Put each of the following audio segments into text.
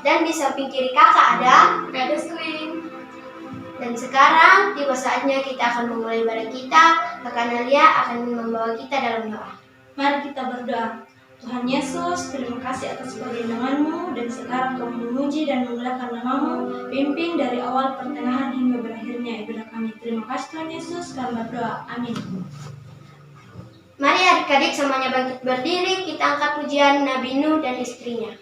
dan di samping kiri kakak ada es krim. Dan sekarang tiba saatnya kita akan memulai ibadah kita. Kakak Nalia akan membawa kita dalam doa. Mari kita berdoa. Tuhan Yesus, terima kasih atas perlindungan-Mu, dan sekarang Kau memuji dan memuliakan nama-Mu, pimpin dari awal pertengahan hingga berakhirnya ibadah kami. Terima kasih Tuhan Yesus, kami berdoa. Amin. Mari adik-adik semuanya bangkit berdiri, kita angkat pujian Nabi Nuh dan istrinya.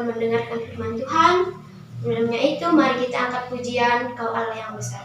Mendengarkan firman Tuhan. Sebelumnya itu mari kita angkat pujian Kau Allah yang besar.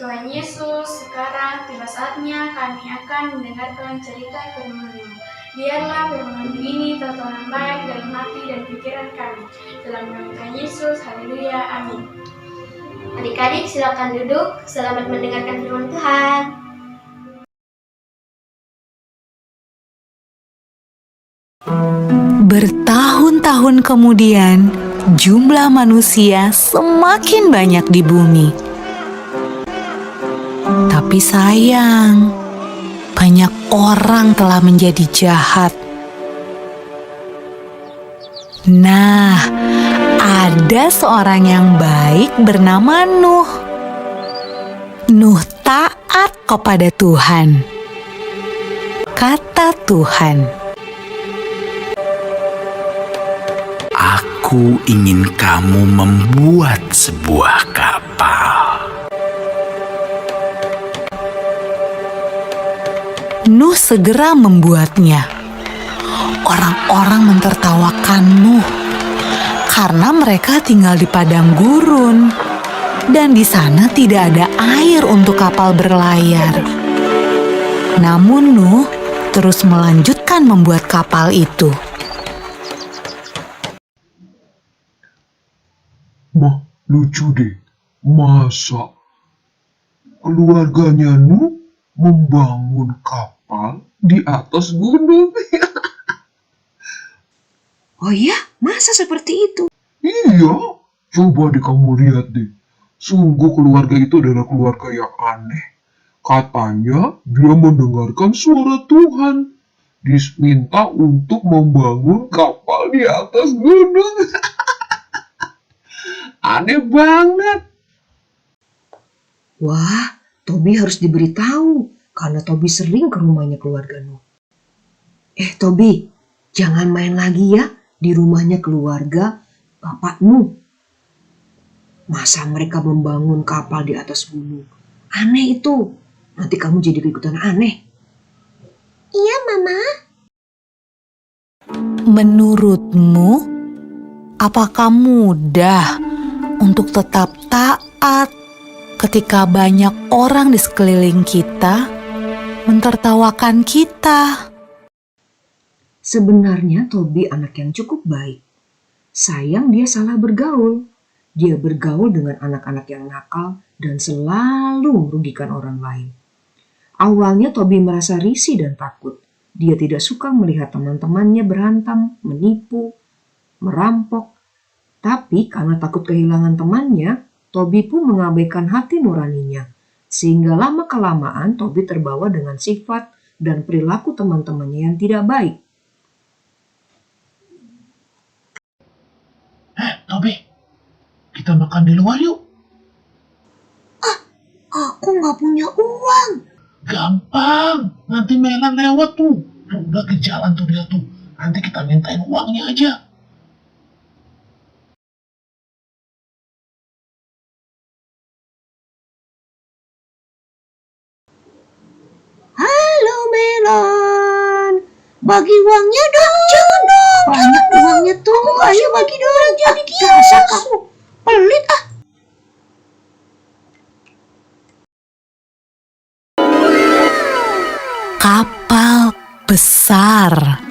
Tuhan Yesus, sekarang tiba saatnya kami akan mendengarkan cerita firman-Mu. Biarlah firman-Mu ini tertanam baik dalam hati dan pikiran kami. Dalam nama Tuhan Yesus, haleluya, amin. Adik-adik silakan duduk, selamat mendengarkan firman Tuhan. Bertahun-tahun kemudian, jumlah manusia semakin banyak di bumi. Tapi sayang, banyak orang telah menjadi jahat. Nah, ada seorang yang baik bernama Nuh. Nuh taat kepada Tuhan. Kata Tuhan, "Aku ingin kamu membuat sebuah kapal." Nuh segera membuatnya. Orang-orang mentertawakan Nuh karena mereka tinggal di padang gurun dan di sana tidak ada air untuk kapal berlayar. Namun Nuh terus melanjutkan membuat kapal itu. Lucu deh, masa keluarganya Nuh membangun kapal di atas gunung? Oh iya, masa seperti itu? Iya, coba deh kamu lihat deh. Sungguh keluarga itu adalah keluarga yang aneh. Katanya dia mendengarkan suara Tuhan. Diminta untuk membangun kapal di atas gunung. Aneh banget. Wah, Tobi harus diberitahu karena Tobi sering ke rumahnya keluarga Nuh. Tobi, jangan main lagi ya di rumahnya keluarga Bapak Nuh. Masa mereka membangun kapal di atas gunung? Aneh itu. Nanti kamu jadi ikutan aneh. Iya, Mama. Menurutmu, apakah mudah untuk tetap taat ketika banyak orang di sekeliling kita mentertawakan kita? Sebenarnya Tobi anak yang cukup baik. Sayang dia salah bergaul. Dia bergaul dengan anak-anak yang nakal dan selalu merugikan orang lain. Awalnya Tobi merasa risih dan takut. Dia tidak suka melihat teman-temannya berantem, menipu, merampok. Tapi karena takut kehilangan temannya, Tobi pun mengabaikan hati nuraninya. Sehingga lama-kelamaan Tobi terbawa dengan sifat dan perilaku teman-temannya yang tidak baik. Tobi, kita makan di luar yuk. Aku nggak punya uang. Gampang, nanti Melan lewat tuh. Udah ke jalan tuh dia tuh. Nanti kita mintain uangnya aja. Halo Melon, bagi uangnya dong. Jangan dong. Banyak uangnya tuh. Ayo bagi dong. Jadi biasa kamu pelit ah. Kapal besar.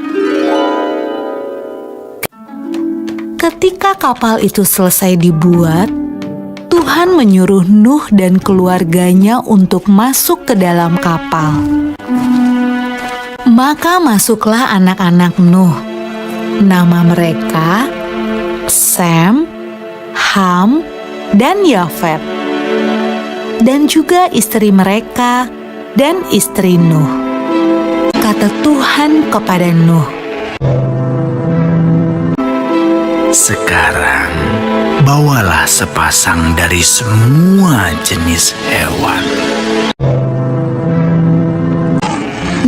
Ketika kapal itu selesai dibuat, Tuhan menyuruh Nuh dan keluarganya untuk masuk ke dalam kapal. Maka masuklah anak-anak Nuh. Nama mereka Sem, Ham, dan Yafet. Dan juga istri mereka dan istri Nuh. Kata Tuhan kepada Nuh, Sekarang bawalah sepasang dari semua jenis hewan.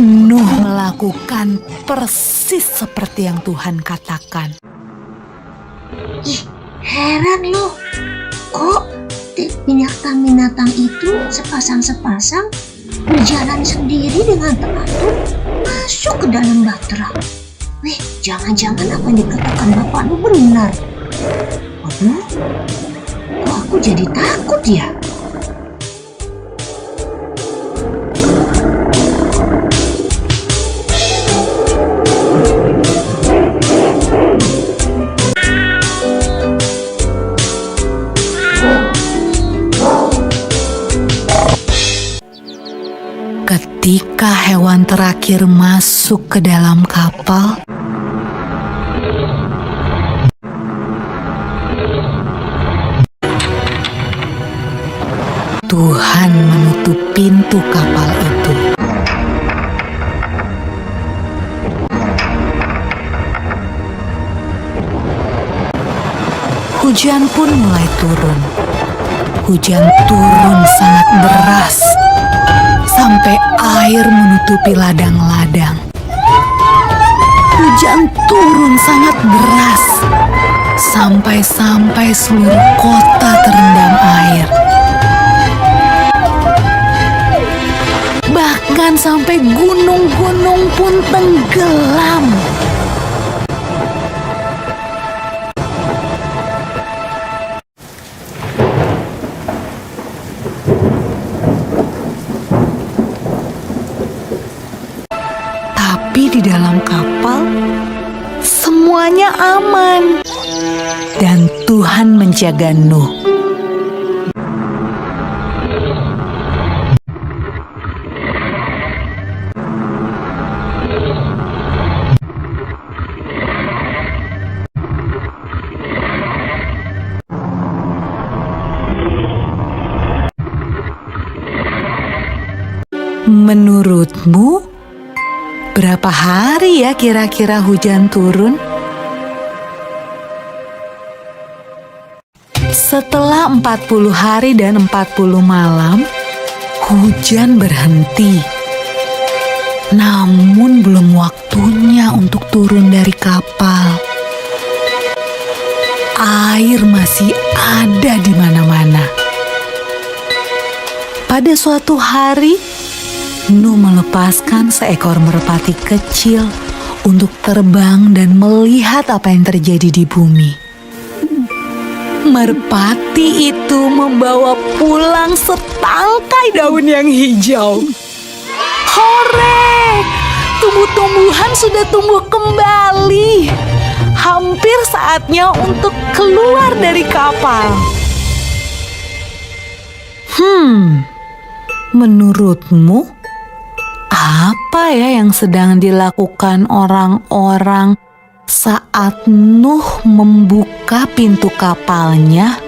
Nuh melakukan persis seperti yang Tuhan katakan. Heran loh, kok binatang-binatang itu sepasang-sepasang berjalan sendiri dengan teratur masuk ke dalam bahtera. Jangan-jangan apa yang dikatakan bapakmu benar. Waduh, kok aku jadi takut ya? Ketika hewan terakhir masuk ke dalam kapal, Tuhan menutup pintu kapal itu. Hujan pun mulai turun. Hujan turun sangat deras, sampai air menutupi ladang-ladang. Hujan turun sangat deras, sampai seluruh kota terendam air. Bahkan Bahkan sampai gunung-gunung pun tenggelam. Tapi di dalam kapal semuanya aman dan Tuhan menjaga Nuh. Menurutmu, berapa hari ya kira-kira hujan turun? Setelah 40 hari dan 40 malam, hujan berhenti. Namun belum waktunya untuk turun dari kapal. Air masih ada di mana-mana. Pada suatu hari, Nuh melepaskan seekor merpati kecil untuk terbang dan melihat apa yang terjadi di bumi. Merpati itu membawa pulang setangkai daun yang hijau. Hore! Tumbuh-tumbuhan sudah tumbuh kembali. Hampir saatnya untuk keluar dari kapal. Menurutmu, apa ya yang sedang dilakukan orang-orang saat Nuh membuka pintu kapalnya?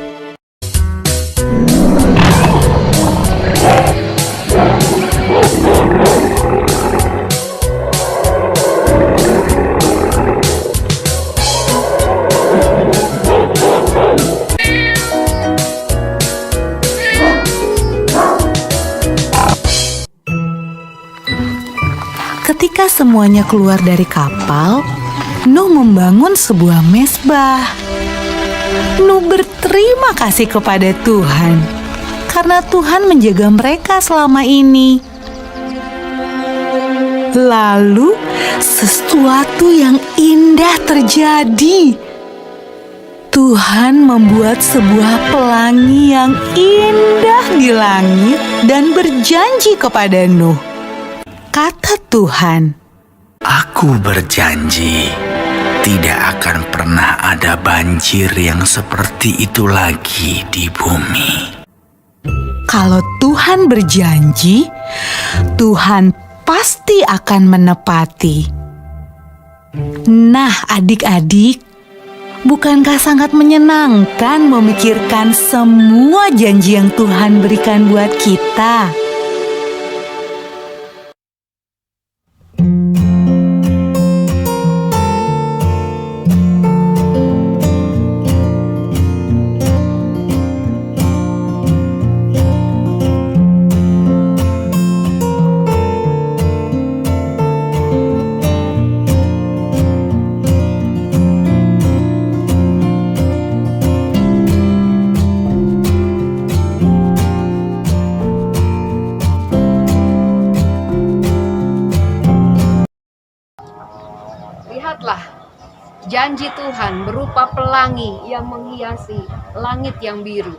Ketika semuanya keluar dari kapal, Nuh membangun sebuah mezbah. Nuh berterima kasih kepada Tuhan karena Tuhan menjaga mereka selama ini. Lalu sesuatu yang indah terjadi. Tuhan membuat sebuah pelangi yang indah di langit dan berjanji kepada Nuh. Kata Tuhan, Aku berjanji tidak akan pernah ada banjir yang seperti itu lagi di bumi. kalau Tuhan berjanji, Tuhan pasti akan menepati. Nah, adik-adik, bukankah sangat menyenangkan memikirkan semua janji yang Tuhan berikan buat kita? Lihatlah, janji Tuhan berupa pelangi yang menghiasi langit yang biru.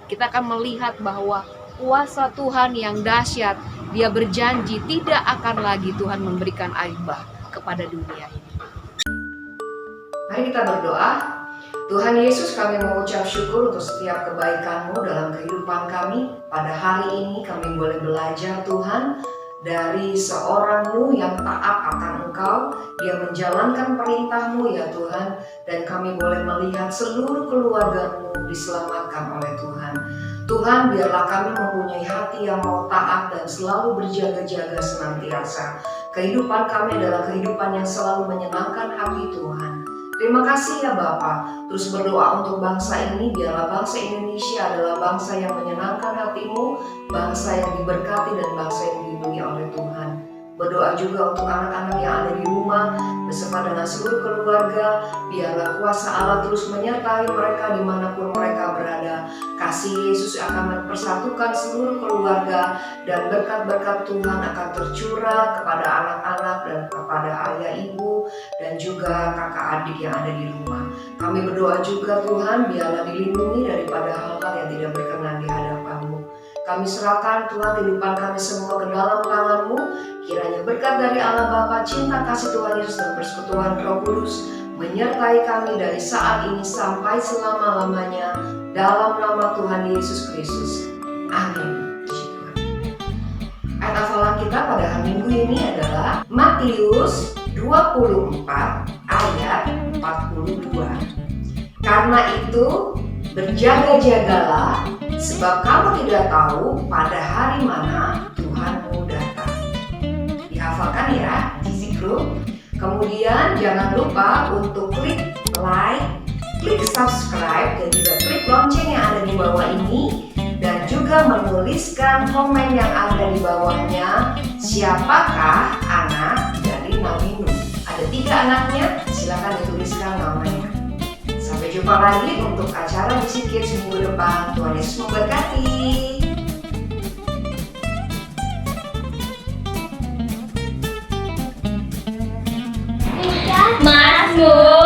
Kita akan melihat bahwa kuasa Tuhan yang dahsyat, Dia berjanji tidak akan lagi Tuhan memberikan air bah kepada dunia ini. Mari kita berdoa. Tuhan Yesus, kami mengucap syukur untuk setiap kebaikan-Mu dalam kehidupan kami. Pada hari ini kami boleh belajar Tuhan dari seorang Nuh yang taat akan Engkau. Dia menjalankan perintah-Mu ya Tuhan, dan kami boleh melihat seluruh keluarga-Mu diselamatkan oleh Tuhan. Tuhan, biarlah kami mempunyai hati yang mau taat dan selalu berjaga-jaga senantiasa. Kehidupan kami adalah kehidupan yang selalu menyenangkan hati Tuhan. Terima kasih ya Bapa. Terus berdoa untuk bangsa ini, biarlah bangsa Indonesia adalah bangsa yang menyenangkan hati-Mu, bangsa yang diberkati dan bangsa yang dilindungi oleh Tuhan. Berdoa juga untuk anak-anak yang ada di rumah beserta dengan seluruh keluarga. Biarlah kuasa Allah terus menyertai mereka dimanapun mereka berada. Kasih Yesus akan mempersatukan seluruh keluarga dan berkat-berkat Tuhan akan tercurah kepada anak-anak dan kepada ayah ibu dan juga kakak adik yang ada di rumah. Kami berdoa juga Tuhan, biarlah dilindungi daripada hal-hal yang tidak berkenan di hadapan-Mu. Kami serahkan Tuhan kehidupan kami semua ke dalam tangan-Mu. Kiranya berkat dari Allah Bapa, cinta kasih Tuhan Yesus dan persekutuan Roh Kudus menyertai kami dari saat ini sampai selama-lamanya. Dalam nama Tuhan Yesus Kristus. Amin. Ayat hafalan kita pada hari Minggu ini adalah Matius 24 ayat 42. Karena itu berjaga-jagalah, sebab kamu tidak tahu pada hari mana Tuhanmu datang. Dihafalkan ya, Gizi Group. Kemudian jangan lupa untuk klik like, klik subscribe, dan juga klik lonceng yang ada di bawah ini. Dan juga menuliskan komen yang ada di bawahnya. Siapakah anak dari Nabi Nuh? Ada 3 anaknya, silakan dituliskan namanya. Sampai jumpa lagi untuk acara Gizi Kids minggu depan. Tuhan Yesus memberkati. Mas Nur.